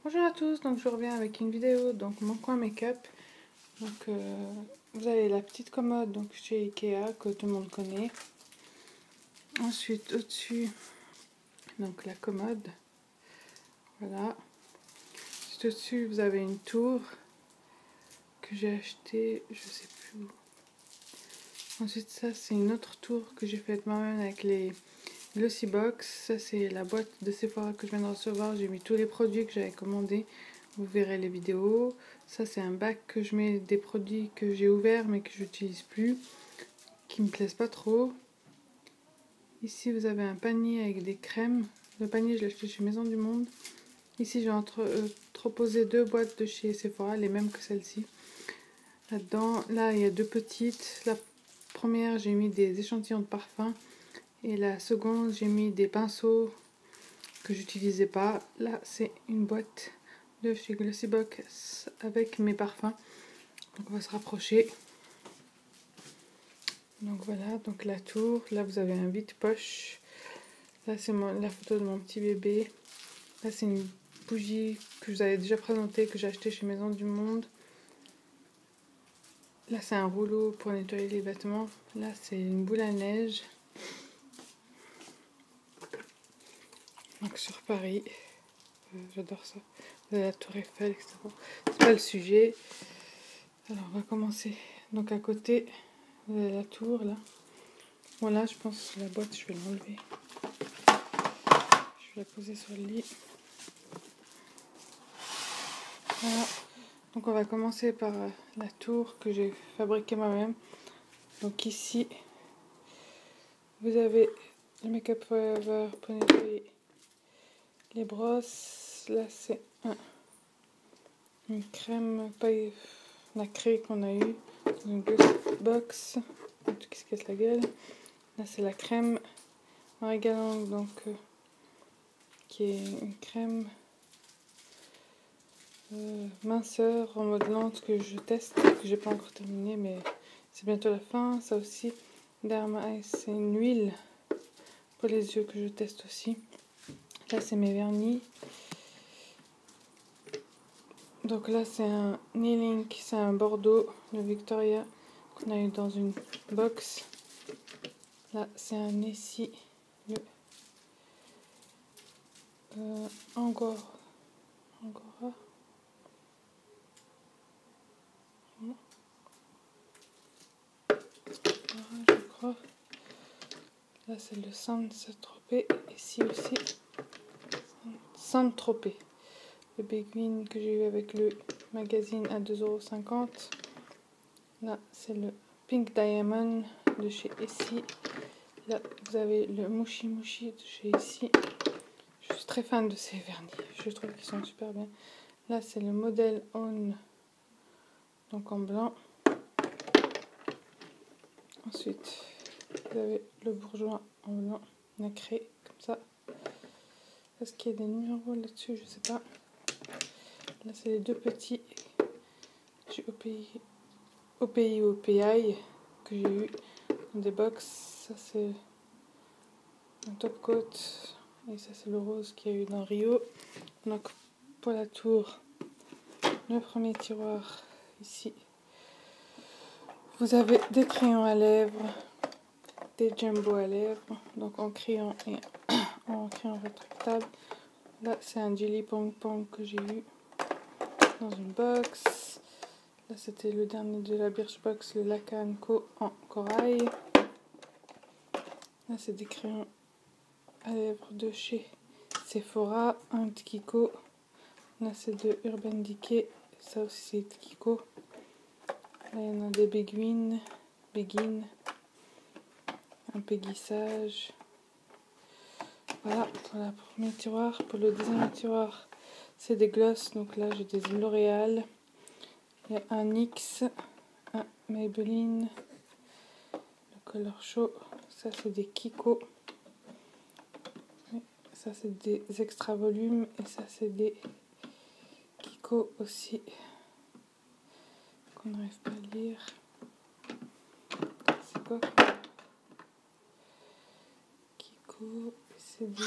Bonjour à tous, donc je reviens avec une vidéo, donc mon coin make-up. Donc vous avez la petite commode donc chez Ikea que tout le monde connaît. Ensuite au-dessus, donc la commode, voilà. Juste au-dessus vous avez une tour que j'ai achetée, je sais plus où. Ensuite ça c'est une autre tour que j'ai faite moi-même avec les Glossy Box. Ça c'est la boîte de Sephora que je viens de recevoir, j'ai mis tous les produits que j'avais commandés. Vous verrez les vidéos. Ça c'est un bac que je mets des produits que j'ai ouverts mais que je n'utilise plus, qui me plaisent pas trop. Ici vous avez un panier avec des crèmes. Le panier je l'ai acheté chez Maison du Monde. Ici j'ai entreposé deux boîtes de chez Sephora, les mêmes que celle-ci. Là-dedans, là il y a deux petites. La première j'ai mis des échantillons de parfum et la seconde j'ai mis des pinceaux que j'utilisais pas. Là c'est une boîte de chez Glossy Box avec mes parfums. Donc on va se rapprocher. Donc voilà, donc la tour. Là vous avez un vide-poche. Là c'est la photo de mon petit bébé. Là c'est une bougie que je vous avais déjà présentée, que j'ai acheté chez Maison du Monde. Là c'est un rouleau pour nettoyer les vêtements. Là c'est une boule à neige. Donc sur Paris. J'adore ça. La tour Eiffel, etc. C'est pas le sujet. Alors on va commencer. Donc à côté, vous avez la tour là. Bon là je pense que la boîte je vais l'enlever. Je vais la poser sur le lit. Voilà. Donc on va commencer par la tour que j'ai fabriquée moi-même. Donc ici, vous avez le Make-up Forever pour nettoyer les brosses. Là c'est une crème paille nacrée qu'on a eu dans une box. Tout qui se casse la gueule. Là c'est la crème Marie Galant, donc qui est une crème minceur remodelante que je teste, que j'ai pas encore terminé, mais c'est bientôt la fin. Ça aussi, Derma Ice, c'est une huile pour les yeux que je teste aussi. Là c'est mes vernis. Donc là c'est un Nilink, c'est un Bordeaux de Victoria qu'on a eu dans une box. Là c'est un Essie, le Angora, je crois. Là c'est le Saint-Tropez, ici aussi Saint-Tropez. Le Béguine que j'ai eu avec le magazine à 2,50 €. Là c'est le Pink Diamond de chez Essie. Là vous avez le Mouchi Mouchi de chez Essie. Je suis très fan de ces vernis, je trouve qu'ils sont super bien. Là c'est le modèle On, donc en blanc. Ensuite vous avez le bourgeois en blanc nacré comme ça. Est-ce qu'il y a des numéros là-dessus? Je sais pas. Là c'est les deux petits OPI que j'ai eu dans des box. Ça c'est un top coat et ça c'est le rose qu'il y a eu dans Rio. Donc pour la tour, le premier tiroir ici, vous avez des crayons à lèvres, des jumbo à lèvres, donc en crayon et en crayon rétractable. Là c'est un jelly pong pong que j'ai eu dans une box. Là c'était le dernier de la Birchbox, le Lacan Co en corail. Là c'est des crayons à lèvres de chez Sephora, un Kiko. Là c'est de Urban Decay, ça aussi c'est Kiko. Là il y en a des Béguines, un péguissage. Voilà pour le premier tiroir. Pour le deuxième tiroir, c'est des glosses. Donc là j'ai des L'Oréal. Il y a un NYX, un Maybelline, le Color Show. Ça c'est des Kiko. Ça c'est des extra volumes et ça c'est des Kiko aussi. Qu'on n'arrive pas à lire. C'est quoi Kiko, c'est des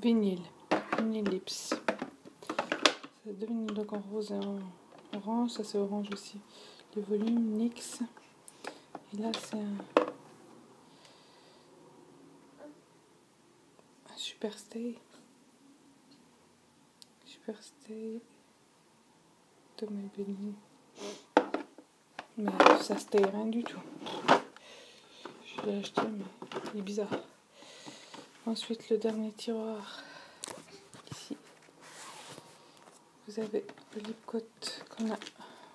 Vinyle Lips. C'est 2 vinyles donc en rose et en orange. Ça c'est orange aussi. Le volume NYX. Et là c'est un Superstay de Maybelline. Mais ça stay rien du tout. Je l'ai acheté mais il est bizarre. Ensuite le dernier tiroir. Ici. Vous avez le lip coat qu'on a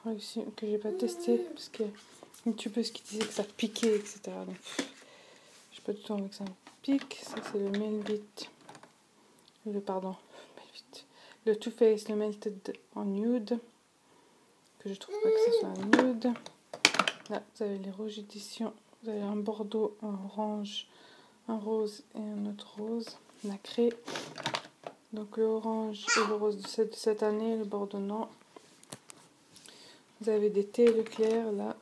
réussi, que j'ai pas testé parce que une tubeuse qui disait que ça piquait, etc. Donc j'ai pas du tout envie que ça me pique. Ça c'est le le Too Faced, le Melted en nude, que je trouve pas que ce soit un nude. Là vous avez les rouges éditions, vous avez un bordeaux, un orange, un rose et un autre rose nacré. Donc le orange et le rose de cette année, le bordeaux non. Vous avez des thés Leclerc là.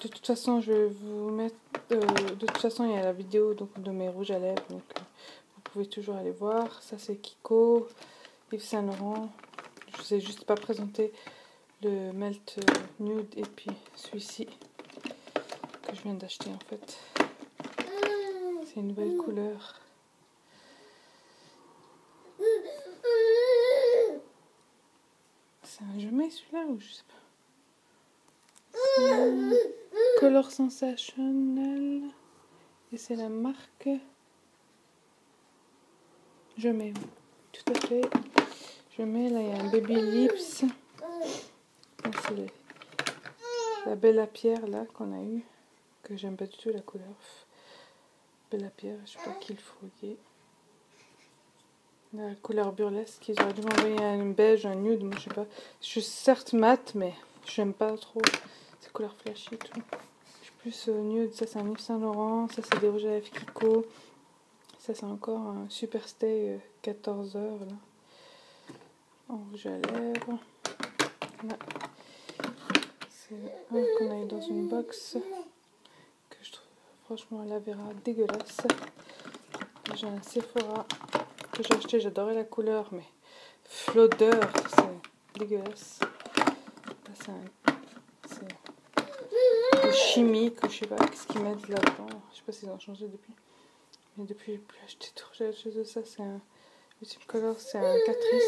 De toute façon, je vais vous mettre. De toute façon, il y a la vidéo donc, de mes rouges à lèvres, donc vous pouvez toujours aller voir. Ça, c'est Kiko, Yves Saint Laurent. Je vous ai juste pas présenté le Melt Nude et puis celui-ci que je viens d'acheter en fait. C'est une nouvelle couleur. C'est un jumet celui-là ou je sais pas. Color Sensationnel. Et c'est la marque Jumet. Tout à fait. Jumet, là il y a un Baby Lips. C'est la Bella Pierre là qu'on a eu. Que j'aime pas du tout la couleur. Bella Pierre, je sais pas qui le fourguer. La couleur burlesque, ils auraient dû m'envoyer un beige, un nude, moi je sais pas. Je suis certes mat, mais j'aime pas trop ces couleurs flashy et tout. Je suis plus nude, ça c'est un Yves Saint Laurent, ça c'est des rouges à lèvres Kiko. Ça c'est encore un Superstay 14 heures là. En rouge à lèvres. Là. C'est un qu'on a eu dans une box. Que je trouve franchement à la Vera dégueulasse. J'ai un Sephora que j'ai acheté, j'adorais la couleur, mais l'odeur, c'est dégueulasse. Là, c'est chimique, je sais pas ce qu'ils mettent là-dedans. Je sais pas s'ils ont changé depuis. Mais depuis, j'ai plus acheté tout. J'ai acheté de ça, c'est un Ultimate Color, c'est un Catrice.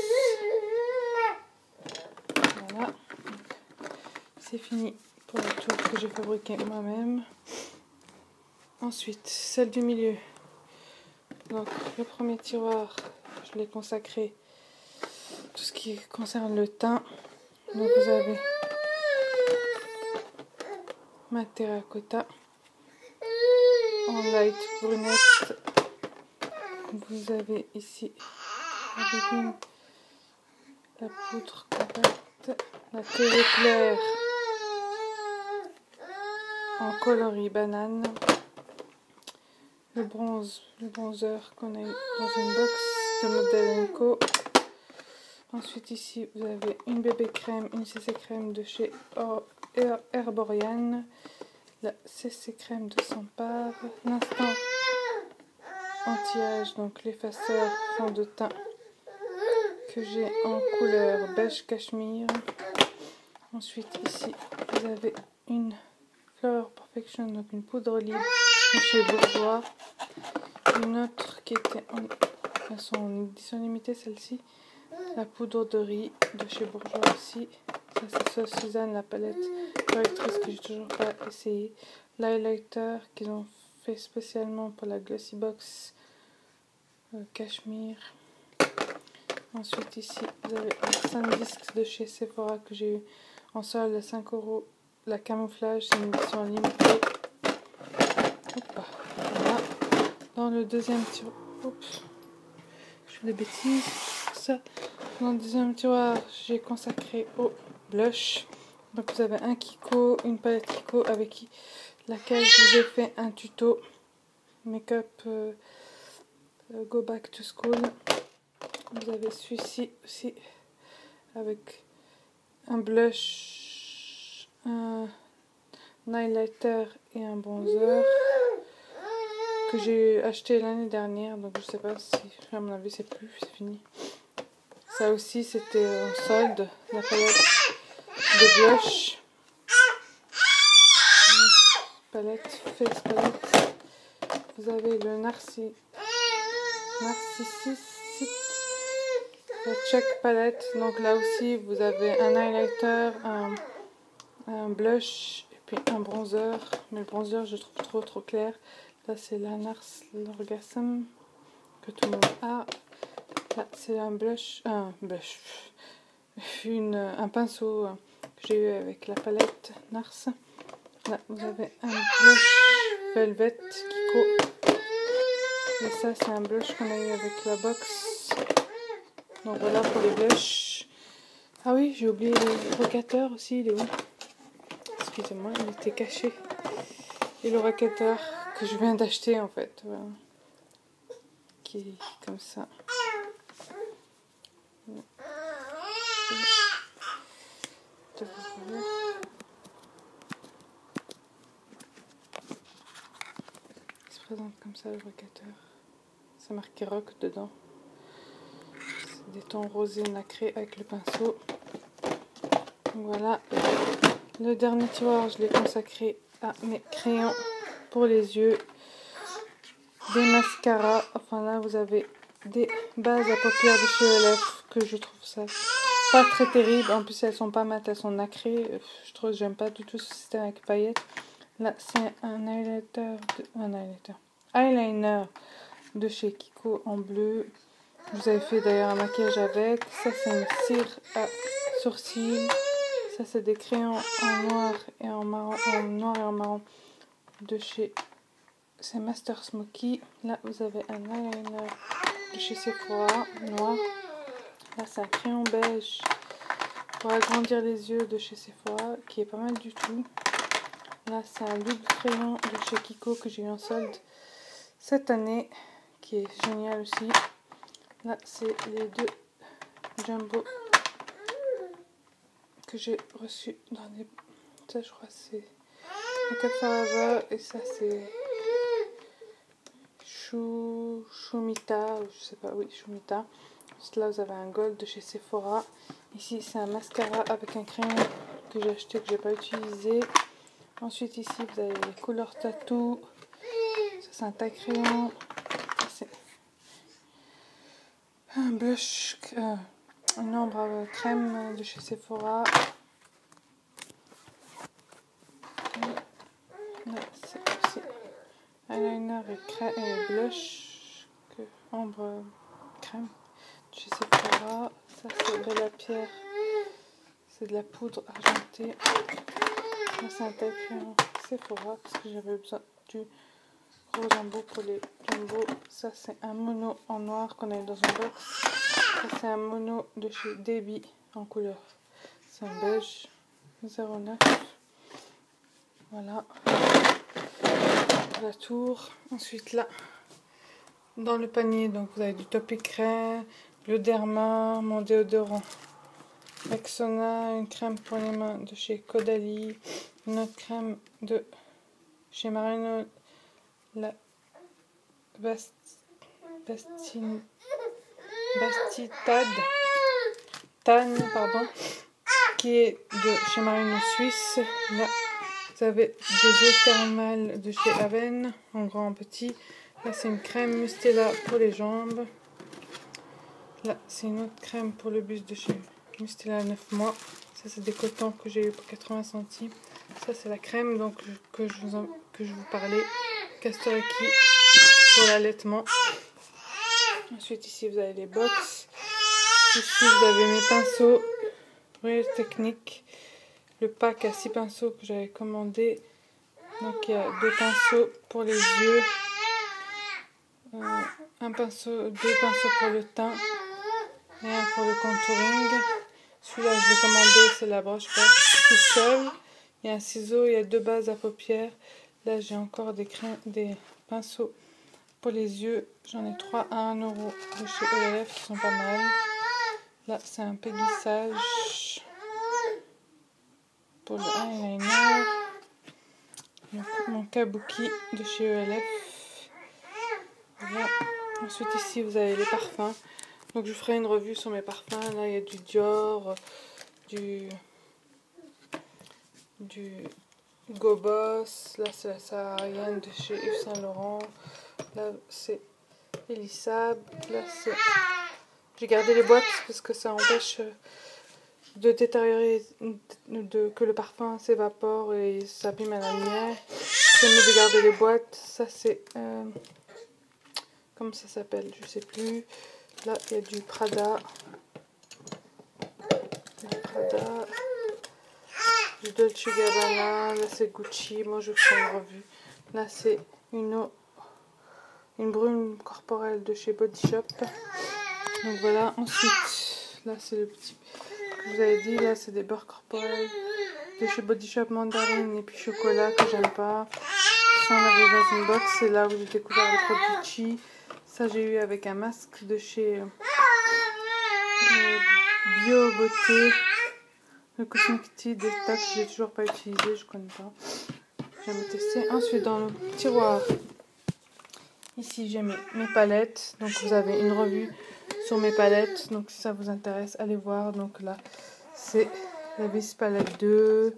Voilà. C'est fini pour le tour que j'ai fabriqué moi-même. Ensuite, celle du milieu. Donc, le premier tiroir, je l'ai consacré tout ce qui concerne le teint. Donc, vous avez ma terracotta en light brunette. Vous avez ici avec la poudre compacte, la télé claire en coloris banane. Le bronzer qu'on a eu dans une box de Model & Co. Ensuite ici vous avez une bébé crème, une CC crème de chez Herborian, la CC crème de Sampar, l'instant anti-âge, donc l'effaceur fond de teint que j'ai en couleur beige cachemire. Ensuite ici vous avez une Flower Perfection, donc une poudre libre de chez Bourjois. Une autre qui était en son édition limitée, celle-ci, la poudre de riz de chez Bourjois aussi. Ça c'est Sauce Suzanne, la palette correctrice que j'ai toujours pas essayé. L'highlighter qu'ils ont fait spécialement pour la Glossy Box Cachemire. Ensuite ici vous avez un Sandisk de chez Sephora que j'ai eu en solde à 5 €. La camouflage, c'est une édition limitée. Voilà. Dans le deuxième tiroir, je fais des bêtises. Ça. Dans le deuxième tiroir, j'ai consacré au blush. Donc vous avez un Kiko, une palette Kiko avec laquelle je vous ai fait un tuto make-up Go Back to School. Vous avez celui-ci aussi avec un blush, un highlighter et un bronzer. que j'ai acheté l'année dernière, donc je sais pas si, à mon avis c'est plus, c'est fini. Ça aussi c'était en solde, la palette de blush. Face palette. Vous avez le Narcissus, la Check palette. Donc là aussi vous avez un highlighter, un blush et puis un bronzer. Mais le bronzer je trouve trop clair. Là c'est la Nars l'Orgasme que tout le monde a. Là c'est un pinceau que j'ai eu avec la palette Nars. Là vous avez un blush Velvet Kiko. Et ça c'est un blush qu'on a eu avec la box. Donc voilà pour les blushs. Ah oui, j'ai oublié le rocateur aussi, il est où? Excusez-moi, il était caché. Et le rocateur que je viens d'acheter en fait. Voilà. Qui est comme ça. Il se présente comme ça le rocateur. C'est marqué rock dedans. C'est des tons rosés nacrés avec le pinceau. Voilà. Le dernier tiroir, je l'ai consacré à mes crayons pour les yeux. Des mascaras. Enfin là, vous avez des bases à paupières de chez ELF que je trouve ça pas très terrible. En plus, elles sont pas mates, elles sont nacrées. Je trouve que j'aime pas du tout ce système avec paillettes. Là, c'est un eyeliner de chez Kiko en bleu. Vous avez fait d'ailleurs un maquillage avec. Ça, c'est une cire à sourcils. Ça, c'est des crayons en noir et en marron, de chez Master Smoky. Là, vous avez un eyeliner de chez Sephora noir. Là, c'est un crayon beige pour agrandir les yeux de chez Sephora qui est pas mal du tout. Là, c'est un double crayon de chez Kiko que j'ai eu en solde cette année, qui est génial aussi. Là, c'est les deux jumbo que j'ai reçus dans des... Ça, je crois, c'est Makeup Forever. Et ça, c'est Shumita, ou je sais pas, oui, Shumita. Juste là, vous avez un gold de chez Sephora. Ici, c'est un mascara avec un crayon que j'ai acheté, que j'ai pas utilisé. Ensuite, ici, vous avez les couleurs tattoo. Ça, c'est un taille crayon. Ça, c'est un blush, une ombre crème de chez Sephora. Là, c'est aussi eyeliner et blush, ombre crème de chez Sephora. Ça, c'est de la pierre. C'est de la poudre argentée. Là, c'est un taille crayon Sephora parce que j'avais besoin du gros jumbo pour les jumbo. Ça, c'est un mono en noir qu'on a eu dans une box. Ça, c'est un mono de chez Debbie en couleur. C'est un beige 09. Voilà. La tour. Ensuite, là, dans le panier, donc vous avez du Topicrème, Bioderma, mon déodorant Rexona, une crème pour les mains de chez Caudalie, une autre crème de chez Marino, la Tane, pardon, qui est de chez Marino Suisse. Là, vous avez des eaux thermales de chez Aven, en grand en petit. Là, c'est une crème Mustela pour les jambes. Là, c'est une autre crème pour le buste de chez Mustela 9 mois. Ça, c'est des cotons que j'ai eu pour 80 centimes. Ça, c'est la crème donc, que je vous parlais. Castoraki pour l'allaitement. Ensuite, ici, vous avez les box. Ici, vous avez mes pinceaux Real Technique. Le pack à 6 pinceaux que j'avais commandé. Donc, il y a 2 pinceaux pour les yeux. Deux pinceaux pour le teint. Et un pour le contouring. Celui-là, je l'ai commandé, c'est la broche tout seul. Il y a un ciseau, il y a 2 bases à paupières. Là, j'ai encore des pinceaux pour les yeux. J'en ai 3 à 1 € de chez ELF qui sont pas mal. Là, c'est un péguissage pour le eyeliner. Mon kabuki de chez ELF. Ensuite ici vous avez les parfums. Donc je ferai une revue sur mes parfums. Là il y a du Dior, du Hugo Boss. Là c'est la Saharienne de chez Yves Saint Laurent. Là c'est Elisab. Là c'est... J'ai gardé les boîtes parce que ça empêche de détériorer, que le parfum s'évapore et s'abîme à la lumière. C'est mieux de garder les boîtes. Ça c'est... comment ça s'appelle? Je sais plus. Là il y a du Prada. Du Dolce Gabbana. Là c'est Gucci. Moi je ferai une revue. Là c'est une brume corporelle de chez Body Shop. Donc voilà. Ensuite, là c'est le petit... Je vous avais dit, là c'est des beurres corporels de chez Body Shop, mandarine et puis chocolat que j'aime pas. Ça on avait dans une box. C'est là où j'ai découvert les produits Chi. Ça j'ai eu avec un masque de chez Bio Beauté. Le Cosmecity Detox, je l'ai toujours pas utilisé, je connais pas. J'ai jamais testé. Ensuite dans le tiroir, ici j'ai mes palettes. Donc vous avez une revue sur mes palettes. Donc si ça vous intéresse, allez voir. Donc là c'est la Vis palette 2.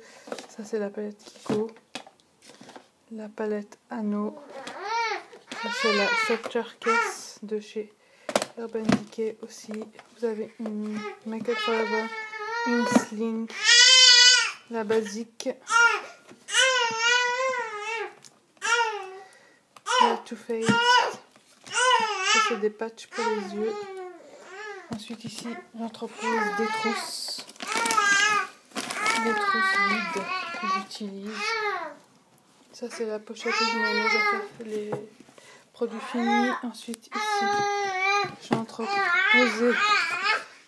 Ça c'est la palette Kiko. La palette Anno. Ça c'est la Sector Case de chez Urban Decay aussi. Vous avez une Make Up Forever, une Sling, la basique, la Too Faced. Ça c'est des patchs pour les yeux. Ensuite ici j'entrepose des trousses vides que j'utilise. Ça c'est la pochette où je mets mes affaires, les produits finis. Ensuite ici j'ai entreposé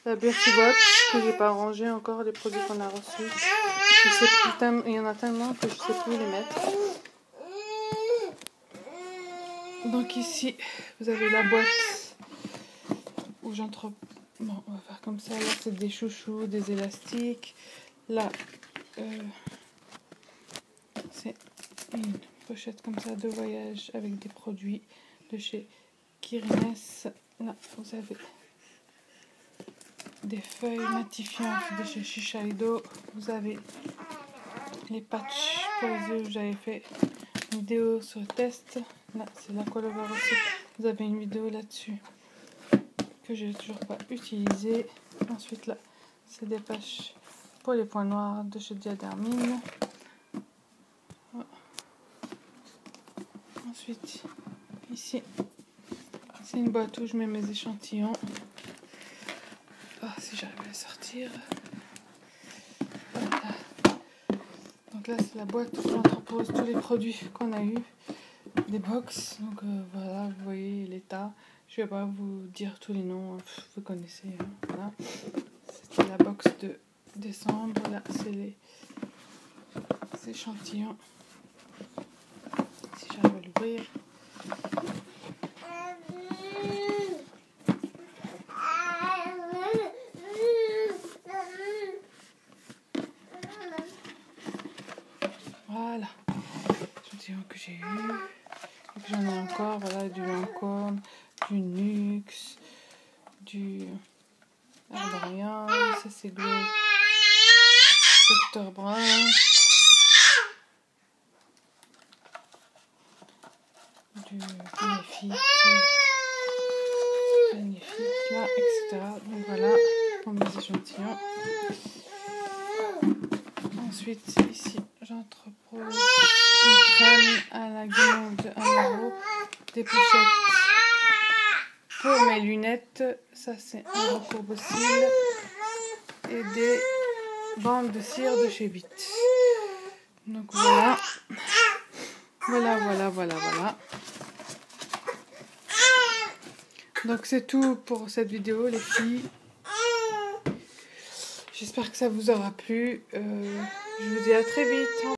la Beauty Box que j'ai pas rangé encore, les produits qu'on a reçus. Je sais plus, il y en a tellement que je sais plus où les mettre. Donc ici vous avez la boîte où j'entrepose. Bon, on va faire comme ça. Là c'est des chouchous, des élastiques. Là c'est une pochette comme ça de voyage avec des produits de chez Kirines. Là vous avez des feuilles matifiantes de chez Shiseido. Vous avez les patchs pour les yeux. J'avais fait une vidéo sur le test. Là c'est la Coalover aussi. Vous avez une vidéo là-dessus que j'ai toujours pas utilisée. Ensuite là c'est des patchs pour les points noirs de chez Diadermine. Ensuite ici c'est une boîte où je mets mes échantillons. Si j'arrive à les sortir. Voilà. Donc là c'est la boîte où j'entrepose tous les produits qu'on a eu, des box. Donc voilà, vous voyez l'état. Je vais pas vous dire tous les noms, vous connaissez. Hein. Voilà. C'était la box de décembre. Là c'est les échantillons. Si j'arrive à l'ouvrir. Voilà, l'échantillon que j'ai eu. Donc j'en ai encore, voilà, du Lancôme, du Nuxe, du Ardorian, ça c'est Glow, Dr Brown, du Magnifique, là, etc. Donc voilà, pour mes échantillons. Ensuite, ici, j'entrepose une crème à la guimauve de 1€, des pochettes pour mes lunettes, ça c'est un recourbe cils, et des bandes de cire de chez Vite. Donc voilà. Voilà. Donc c'est tout pour cette vidéo les filles. J'espère que ça vous aura plu. Je vous dis à très vite.